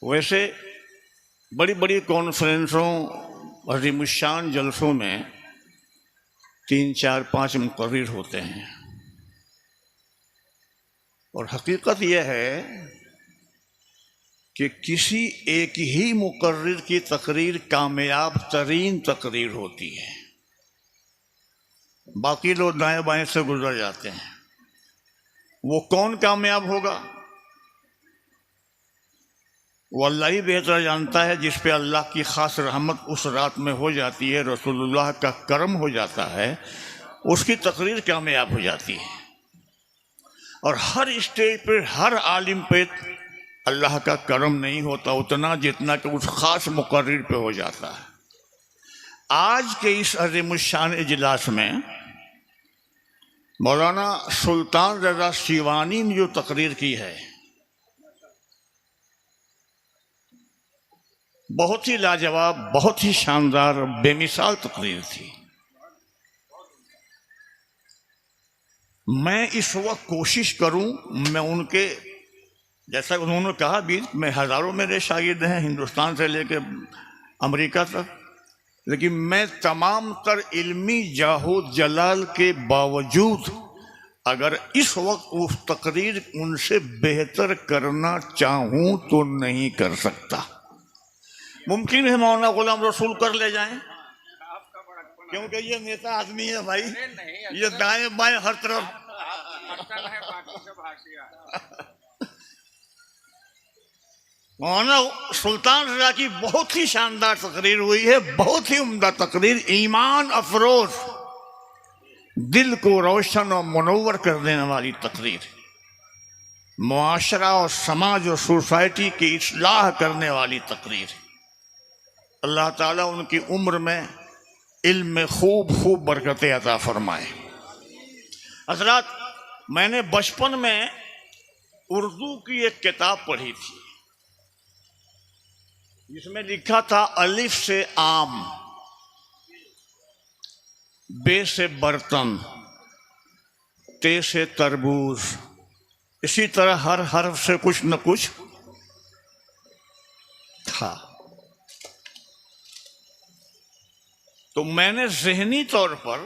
वैसे बड़ी बड़ी कॉन्फ्रेंसों अज़ीमुश्शान जलसों में 3, 4, 5 मुकर्रिर होते हैं और हकीकत यह है कि किसी एक ही मुकर्रिर की तकरीर कामयाब तरीन तकरीर होती है, बाकी लोग दाएं बाएं से गुजर जाते हैं। वो कौन कामयाब होगा वो अल्लाह ही बेहतर जानता है। जिस पे अल्लाह की ख़ास रहमत उस रात में हो जाती है, रसूलुल्लाह का करम हो जाता है, उसकी तकरीर कामयाब हो जाती है। और हर स्टेज पे हर आलिम पे अल्लाह का करम नहीं होता उतना जितना कि उस ख़ास मुकर्रिर पे हो जाता है। आज के इस अज़ीमुश्शान इजलास में मौलाना सुल्तान रज़ा शिवानी ने जो तकरीर की है बहुत ही लाजवाब, बहुत ही शानदार, बेमिसाल तकरीर थी। मैं इस वक्त कोशिश करूं, मैं उनके जैसा उन्होंने कहा भी, मैं हज़ारों मेरे शागिर्द हैं हिंदुस्तान से लेकर अमेरिका तक, लेकिन मैं तमाम तर इल्मी जाहो जलाल के बावजूद अगर इस वक्त उस तकरीर उनसे बेहतर करना चाहूं तो नहीं कर सकता। मुमकिन है मौलाना गुलाम रसूल कर ले जाएं, क्योंकि ये नेता आदमी है भाई, ये दाएं बाएं हर तरफ। मौलाना सुल्तान रज़ा की बहुत ही शानदार तकरीर हुई है, बहुत ही उम्दा तकरीर, ईमान अफरोज, दिल को रोशन और मुनव्वर कर देने वाली तकरीर, मुआशरा और समाज और सोसाइटी की इस्लाह करने वाली तकरीर। अल्लाह ताला उनकी उम्र में इल्म में खूब बरकतें अता फरमाए। हज़रात, मैंने बचपन में उर्दू की एक किताब पढ़ी थी जिसमें लिखा था अलिफ से आम, बे से बर्तन, ते से तरबूज, इसी तरह हर हर्फ से कुछ न कुछ था। तो मैंने ज़हनी तौर पर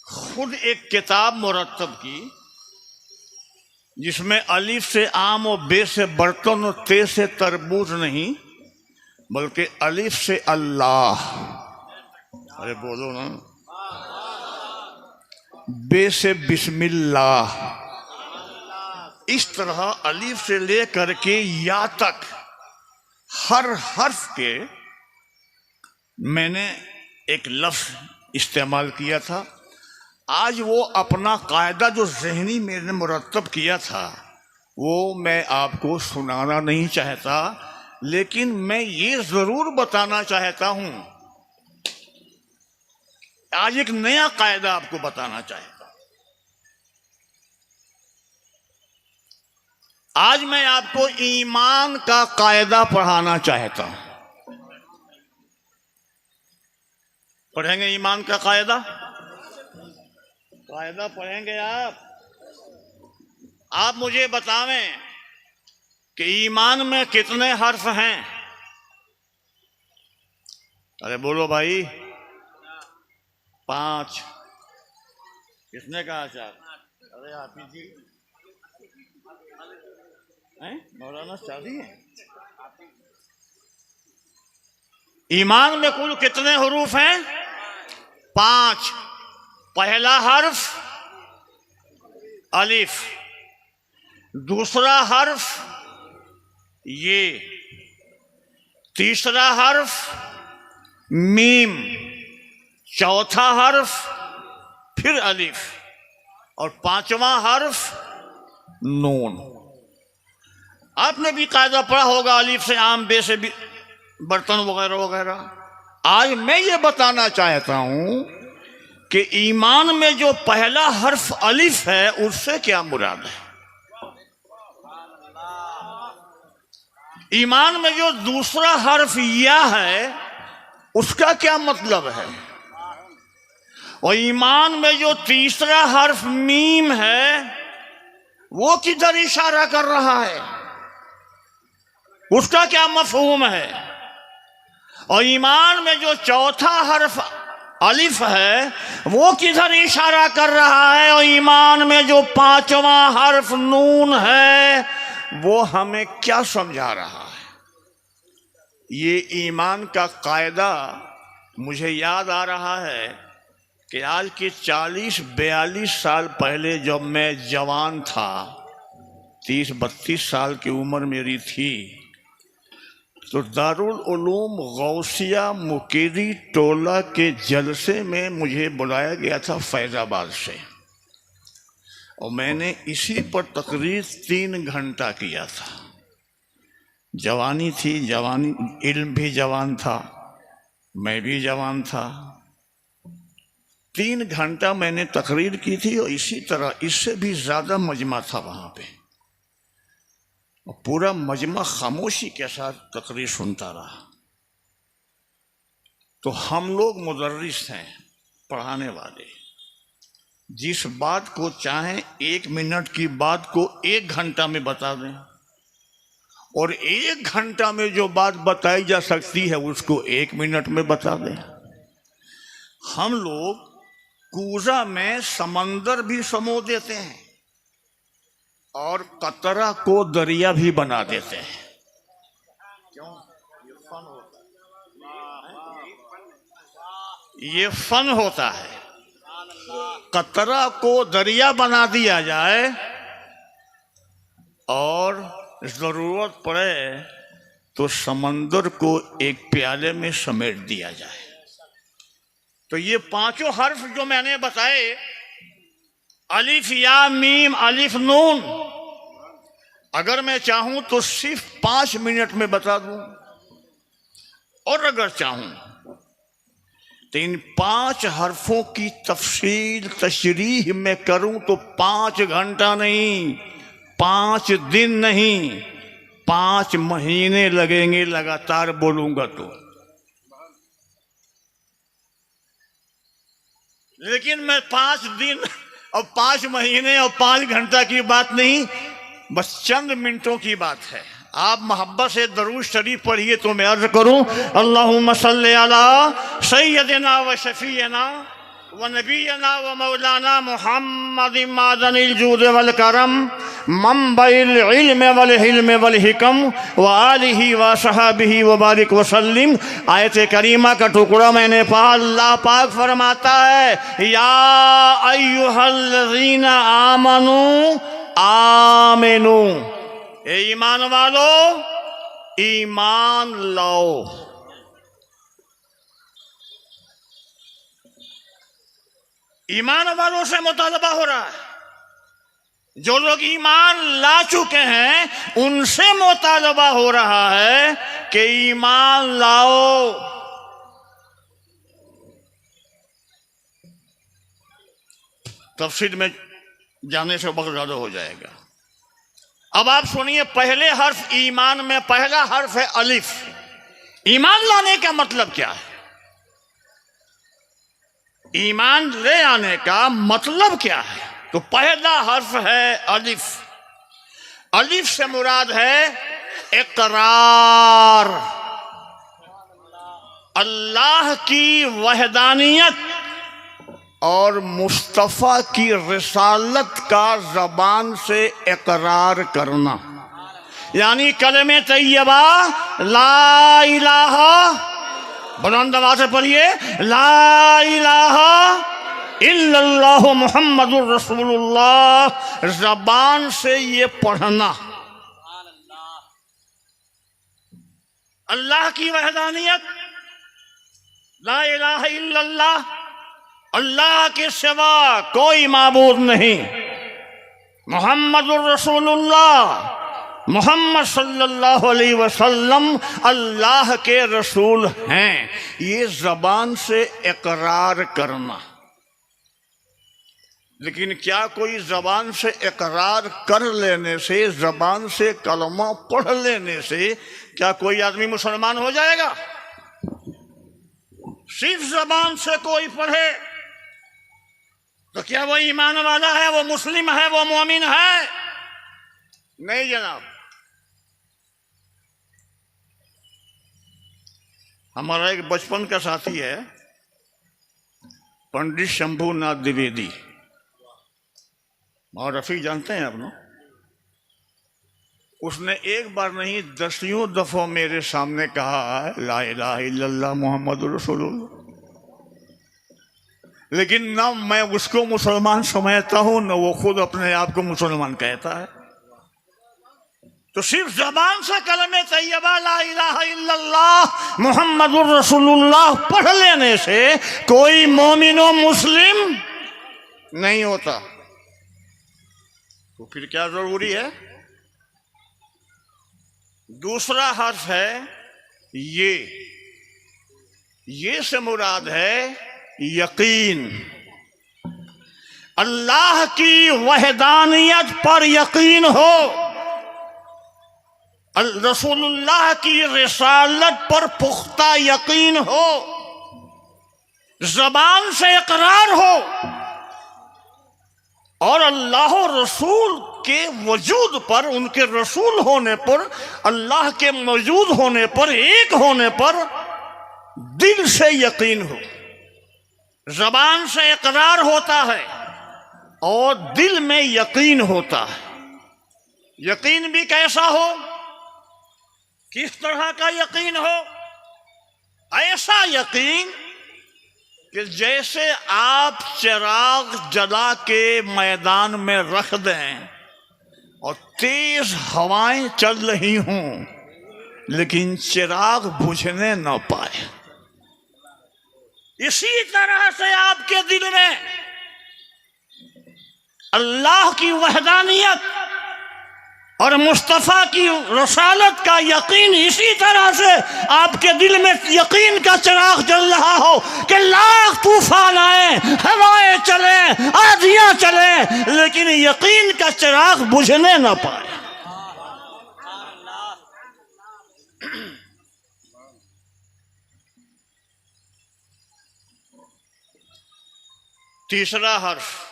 खुद एक किताब मुरत्तब की जिसमें अलिफ से आम और बे से बर्तन और ते से तरबूज नहीं, बल्कि अलिफ से अल्लाह, अरे बोलो ना, बे से बिस्मिल्लाह, इस तरह अलिफ से लेकर के या तक हर हर्फ के मैंने एक लफ्ज़ इस्तेमाल किया था। आज वो अपना कायदा जो ज़हनी मैंने मुरत्तब किया था वो मैं आपको सुनाना नहीं चाहता, लेकिन मैं ये ज़रूर बताना चाहता हूँ, आज एक नया कायदा आपको बताना चाहता हूँ। आज मैं आपको ईमान का कायदा पढ़ाना चाहता हूँ। पढ़ेंगे ईमान का कायदा? कायदा पढ़ेंगे आप मुझे बतावें कि ईमान में कितने हर्फ हैं? अरे बोलो भाई। 5। किसने कहा 4? अरे हाफिज जी हैं, मौलाना शादी है। ईमान में कुल कितने हुरूफ हैं? 5। पहला हर्फ अलिफ, दूसरा हर्फ ये, तीसरा हर्फ मीम, चौथा हर्फ फिर अलिफ और 5वां हर्फ नून। आपने भी कायदा पढ़ा होगा अलिफ से आम, बे से बर्तन वगैरह वगैरह। आज मैं ये बताना चाहता हूं कि ईमान में जो पहला हर्फ अलिफ है उससे क्या मुराद है, ईमान में जो दूसरा हर्फ या है उसका क्या मतलब है, और ईमान में जो तीसरा हर्फ मीम है वो किधर इशारा कर रहा है। उसका क्या मफहूम है। और ईमान में जो चौथा हर्फ अलिफ है वो किधर इशारा कर रहा है, और ईमान में जो पांचवा हर्फ नून है वो हमें क्या समझा रहा है। ये ईमान का कायदा मुझे याद आ रहा है कि आज के 40-42 साल पहले जब मैं जवान था, 30-32 साल की उम्र मेरी थी, तो दारुल उलूम गौसिया मुकेरी टोला के जलसे में मुझे बुलाया गया था फैज़ाबाद से, और मैंने इसी पर तकरीर 3 घंटा किया था। जवानी थी, जवानी, इल्म भी जवान था, मैं भी जवान था। 3 घंटा मैंने तकरीर की थी, और इसी तरह इससे भी ज़्यादा मजमा था वहाँ पे, और पूरा मजमा खामोशी के साथ तकरीर सुनता रहा। तो हम लोग मुदर्रिस हैं, पढ़ाने वाले, जिस बात को चाहें 1 मिनट की बात को 1 घंटा में बता दें, और 1 घंटा में जो बात बताई जा सकती है उसको 1 मिनट में बता दें। हम लोग कूजा में समंदर भी समो देते हैं और कतरा को दरिया भी बना देते हैं। क्यों? ये फन होता है। कतरा को दरिया बना दिया जाए और जरूरत पड़े तो समंदर को एक प्याले में समेट दिया जाए। तो ये 5 हर्फ जो मैंने बताए, अलिफ या मीम अलिफ नून, अगर मैं चाहूं तो सिर्फ 5 मिनट में बता दूं, और अगर चाहूं तो इन 5 हर्फों की तफसील तशरीह में करूं तो 5 घंटा नहीं, 5 दिन नहीं, 5 महीने लगेंगे लगातार बोलूंगा तो। लेकिन मैं 5 दिन और 5 महीने और 5 घंटा की बात नहीं, बस चंद मिनटों की बात है। आप मोहब्बत से दरूद शरीफ पढ़िए तो मैं अर्ज करूं, अल्लाहुम्मा सल्ली अला सय्यदिना व शफीना व नबीना व मौलाना मुहम्मद मादनिल जूद वल करम मंबइल इल्म वल हिल्म वल हिकम व आलिहि व सहाबिहि व बारिक व सल्लिम। आयत करीमा का टुकड़ा मैंने पढ़ा। अल्लाह पाक फरमाता है, या अय्युहल्लज़ीना आमनू आमिनू, ए ईमान वालो ईमान लाओ। ईमान वालों से मुतालबा हो रहा है। जो लोग ईमान ला चुके हैं उनसे मुतालबा हो रहा है कि ईमान लाओ। तफसील में जाने से वक्त ज्यादा हो जाएगा। अब आप सुनिए, पहले हर्फ ईमान में पहला हर्फ है अलिफ। ईमान लाने का मतलब क्या है? ईमान ले आने का मतलब क्या है? तो पहला हर्फ है अलिफ। अलिफ से मुराद है इकरार, अल्लाह की वहदानियत और मुस्तफ़ा की रिसालत का ज़बान से इकरार करना, यानी कलमे तैयबा ला इलाहा, बुलंद आवाज़ से पढ़िए, ला इलाहा इल्लल्लाहु मुहम्मदुर रसूलुल्लाह, ज़बान से ये पढ़ना। अल्लाह की वहदानियत, ला इलाहा इल्लल्लाह, अल्लाह के सिवा कोई माबूद नहीं, मुहम्मदुर रसूलुल्लाह, मोहम्मद सल्लल्लाहु अलैहि वसल्लम अल्लाह के रसूल हैं, ये ज़बान से इकरार करना। लेकिन क्या कोई ज़बान से इकरार कर लेने से, ज़बान से कलमा पढ़ लेने से क्या कोई आदमी मुसलमान हो जाएगा? सिर्फ ज़बान से कोई पढ़े तो क्या वो ईमान वाला है, वो मुस्लिम है, वो मोमिन है? नहीं जनाब। हमारा एक बचपन का साथी है पंडित शंभूनाथ द्विवेदी, और रफीक जानते हैं आप लोग। उसने एक बार नहीं दसियों दफों मेरे सामने कहा है ला इलाहा इल्लल्लाह मुहम्मद रसूलुल्लाह, लेकिन ना मैं उसको मुसलमान समझता हूं न वो खुद अपने आप को मुसलमान कहता है। तो सिर्फ जबान से कलमे तैयबा ला इलाहा इल्लल्लाह मुहम्मदुर रसूलुल्लाह पढ़ लेने से कोई मोमिनो मुस्लिम नहीं होता। तो फिर क्या जरूरी है? दूसरा हर्फ है ये से मुराद है यकीन। अल्लाह की वहदानियत पर यकीन हो, रसूलुल्लाह की रिसालत पर पुख्ता यकीन हो, जबान से इकरार हो और अल्लाह और रसूल के वजूद पर, उनके रसूल होने पर, अल्लाह के मौजूद होने पर, एक होने पर दिल से यकीन हो। जबान से इकरार होता है और दिल में यकीन होता है। यकीन भी कैसा हो, किस तरह का यकीन हो? ऐसा यकीन कि जैसे आप चिराग जला के मैदान में रख दें और तेज हवाएं चल रही हों लेकिन चिराग बुझने न पाए, इसी तरह से आपके दिल में अल्लाह की वहदानियत और मुस्तफ़ा की रसालत का यकीन, इसी तरह से आपके दिल में यकीन का चिराग जल रहा हो कि लाख तूफान आए, हवाएं चले, आंधियां चले, लेकिन यकीन का चिराग बुझने न पाए। तीसरा हर्फ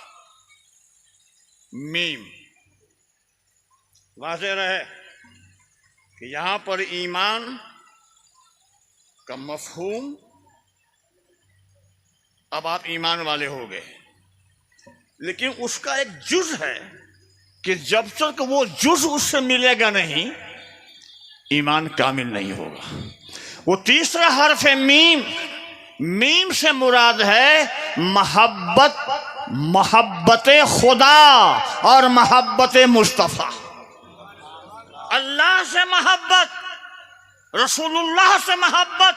मीम। वाज़ेह रहे कि यहां पर ईमान का मफहूम, अब आप ईमान वाले हो गए, लेकिन उसका एक जुज़ है कि जब तक वो जुज़ उससे मिलेगा नहीं ईमान कामिल नहीं होगा। वो तीसरा हर्फ है मीम। मीम से मुराद है मोहब्बत, मोहब्बत खुदा और मोहब्बत मुस्तफ़ा। अल्लाह से मोहब्बत, रसूलुल्लाह से मोहब्बत।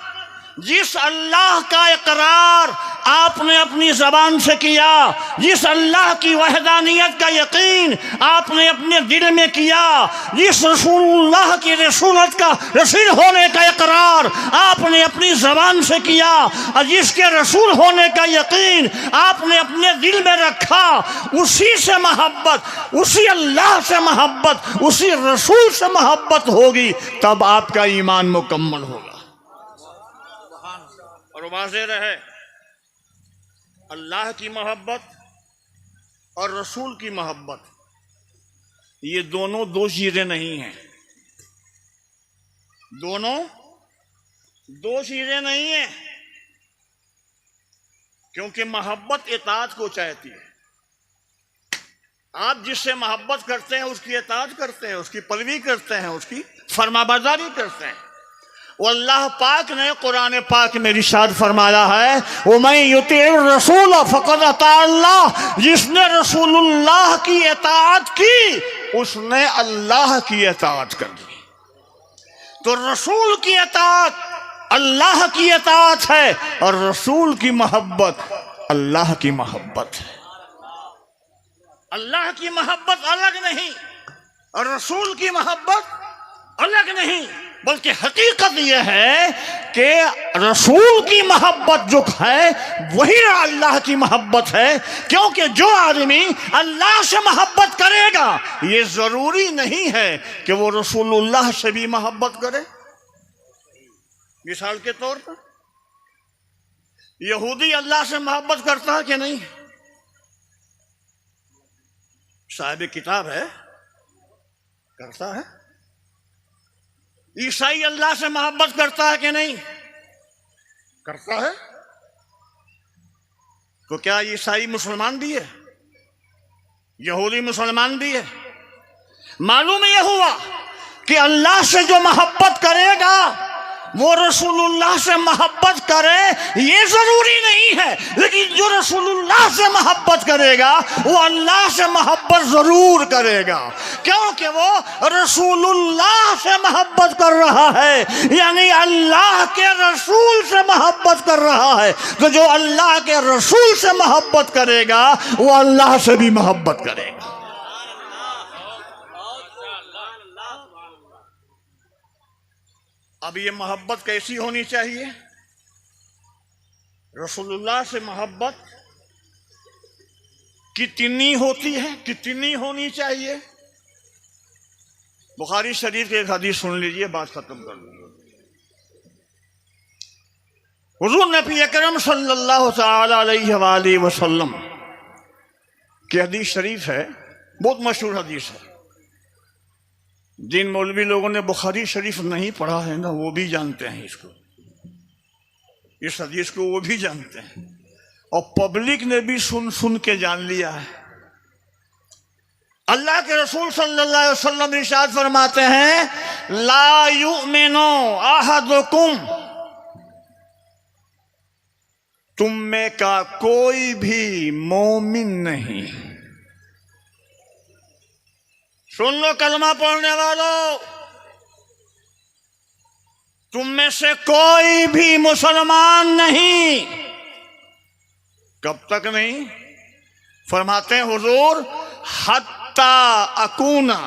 जिस अल्लाह का इकरार आपने अपनी जबान से किया, जिस अल्लाह की वहदानियत का यकीन आपने अपने दिल में किया, जिस रसूलुल्लाह की रसूलत का रसूल होने का इकरार आपने अपनी जबान से किया और जिसके रसूल होने का यकीन आपने अपने दिल में रखा, उसी से मोहब्बत, उसी अल्लाह से मोहब्बत, उसी रसूल से मोहब्बत होगी, तब आपका ईमान मुकम्मल होगा। और वाज़ेह रहे अल्लाह की मोहब्बत और रसूल की मोहब्बत, ये दोनों दो चीजें नहीं हैं। दोनों दो चीजें नहीं हैं, क्योंकि मोहब्बत इताअत को चाहती है। आप जिससे मोहब्बत करते हैं उसकी इताअत करते हैं, उसकी पैरवी करते हैं, उसकी फरमाबरदारी करते हैं। वो अल्लाह पाक ने कुरान पाक में इरशाद फरमाया है, वमन युतिइर रसूल फक़द अता अल्लाह, जिसने रसूलुल्लाह की इताअत की उसने अल्लाह की इताअत कर दी। तो रसूल की इताअत अल्लाह की इताअत है और रसूल की मोहब्बत अल्लाह की मोहब्बत है। अल्लाह की मोहब्बत अलग नहीं और रसूल की मोहब्बत अलग नहीं, बल्कि हकीकत यह है कि रसूल की मोहब्बत जो है वही अल्लाह की मोहब्बत है। क्योंकि जो आदमी अल्लाह से मोहब्बत करेगा ये जरूरी नहीं है कि वो रसूलुल्लाह से भी मोहब्बत करे। मिसाल के तौर पर यहूदी अल्लाह से मोहब्बत करता है कि नहीं? साहिब किताब है, करता है। ईसाई अल्लाह से मोहब्बत करता है कि नहीं? करता है। तो क्या ईसाई मुसलमान भी है, यहूदी मुसलमान भी है? मालूम यह हुआ कि अल्लाह से जो मोहब्बत करेगा वो रसूलुल्लाह से मोहब्बत करे ये जरूरी नहीं है, लेकिन जो रसूलुल्लाह से मोहब्बत करेगा वो अल्लाह से मोहब्बत जरूर करेगा, क्योंकि वो रसूलुल्लाह से मोहब्बत कर रहा है, यानी अल्लाह के रसूल से मोहब्बत कर रहा है। तो जो अल्लाह के रसूल से मोहब्बत करेगा वो अल्लाह से भी मोहब्बत करेगा। अब ये मोहब्बत कैसी होनी चाहिए? रसूलुल्लाह से मोहब्बत कितनी होती है, कितनी होनी चाहिए? बुखारी शरीफ के एक हदीस सुन लीजिए, बात खत्म कर लीजिए। हुजूर नबी अकरम सल्लल्लाहु तआला अलैहि वसल्लम की हदीस शरीफ है, बहुत मशहूर हदीस है। जिन मौलवी लोगों ने बुखारी शरीफ नहीं पढ़ा है ना, वो भी जानते हैं इसको, इस हदीस को वो भी जानते हैं, और पब्लिक ने भी सुन सुन के जान लिया है। अल्लाह के रसूल सल्लल्लाहु अलैहि वसल्लम इरशाद फरमाते हैं, ला युमिनु अहदुकुम, तुम में का कोई भी मोमिन नहीं। सुन लो कलमा पढ़ने वालों, तुम में से कोई भी मुसलमान नहीं। कब तक नहीं? फरमाते हैं हुजूर, हत्ता अकूना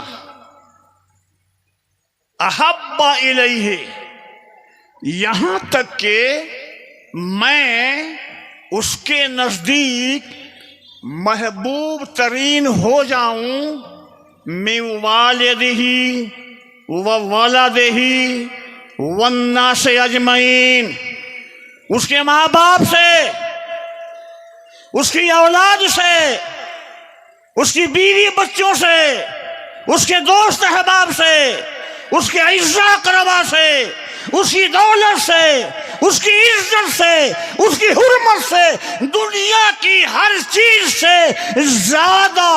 अहब्बा इलैहि, यहां तक के मैं उसके नजदीक महबूब तरीन हो जाऊं, मिन वालिदिही व वलदिही वन्नास अजमईन, उसके माँ बाप से, उसकी औलाद से, उसकी बीवी बच्चों से, उसके दोस्त अहबाब से, उसके इज्जा करबा से, उसकी दौलत से, उसकी इज्जत से, उसकी हुर्मत से, दुनिया की हर चीज से ज्यादा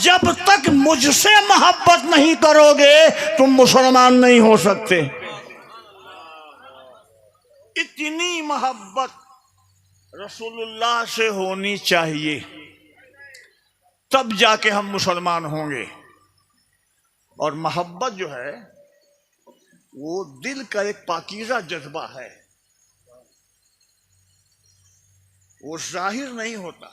जब तक मुझसे मोहब्बत नहीं करोगे तुम मुसलमान नहीं हो सकते। इतनी मोहब्बत रसूलुल्लाह से होनी चाहिए, तब जाके हम मुसलमान होंगे। और मोहब्बत जो है वो दिल का एक पाकीज़ा जज्बा है, वो जाहिर नहीं होता,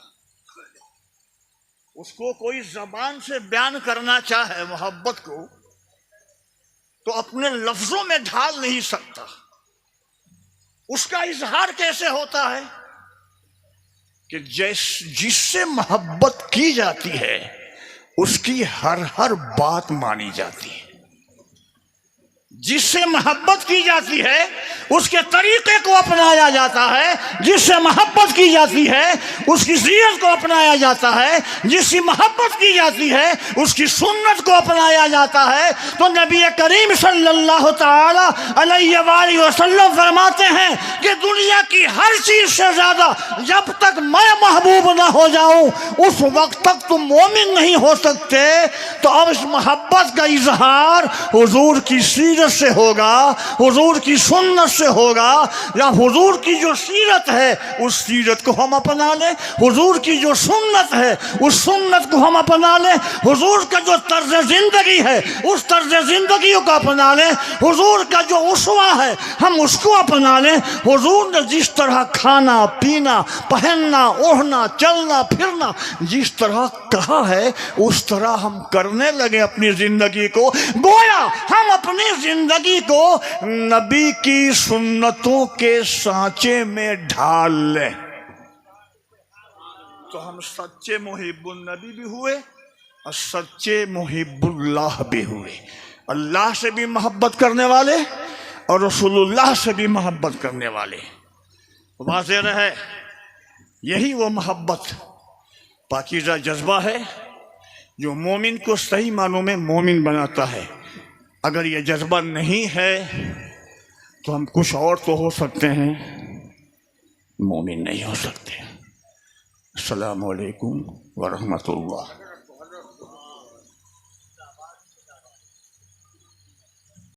उसको कोई जबान से बयान करना चाहे मोहब्बत को तो अपने लफ्जों में ढाल नहीं सकता। उसका इजहार कैसे होता है कि जिससे मोहब्बत की जाती है उसकी हर हर बात मानी जाती है, जिससे मोहब्बत की जाती है उसके तरीके को अपनाया जाता है, जिससे मोहब्बत की जाती है उसकी सीरत को अपनाया जाता है, जिसकी मोहब्बत की जाती है उसकी सुन्नत को अपनाया जाता है। तो नबी करीम सल्लल्लाहु तआला अलैहि वसल्लम फरमाते हैं कि दुनिया की हर चीज से ज्यादा जब तक मैं महबूब ना हो जाऊं उस वक्त तक तुम मोमिन नहीं हो सकते। तो अब इस मोहब्बत का इजहार हुजूर की सीरत से होगा, हुजूर की सुन्नत से होगा, या हुजूर की जो सीरत है उस सीरत को हम अपना लें, हुजूर की जो सुन्नत है उस सुन्नत को हम अपना लें, हुजूर का जो तर्ज जिंदगी है उस तर्ज जिंदगी को अपना लें, हुजूर का जो उसवा है हम उसको अपना लें। हुजूर ने जिस तरह खाना पीना पहनना ओढ़ना चलना फिरना जिस तरह कहा है उस तरह हम करने लगे अपनी जिंदगी को, गोया हम अपनी जिंदगी को नबी की सुन्नतों के सांचे में ढाल लें तो हम सच्चे मुहिब्बुन नबी भी हुए और सच्चे मुहिब्बुल्लाह भी हुए। अल्लाह से भी मोहब्बत करने वाले और रसूलुल्लाह से भी मोहब्बत करने वाले। वाज़ेह रहे, यही वो मोहब्बत पाकीज़ा जज्बा है जो मोमिन को सही मानों में मोमिन बनाता है। अगर ये जज्बा नहीं है तो हम कुछ और तो हो सकते हैं, मोमिन नहीं हो सकते। अस्सलामु अलैकुम व रहमतुल्लाह।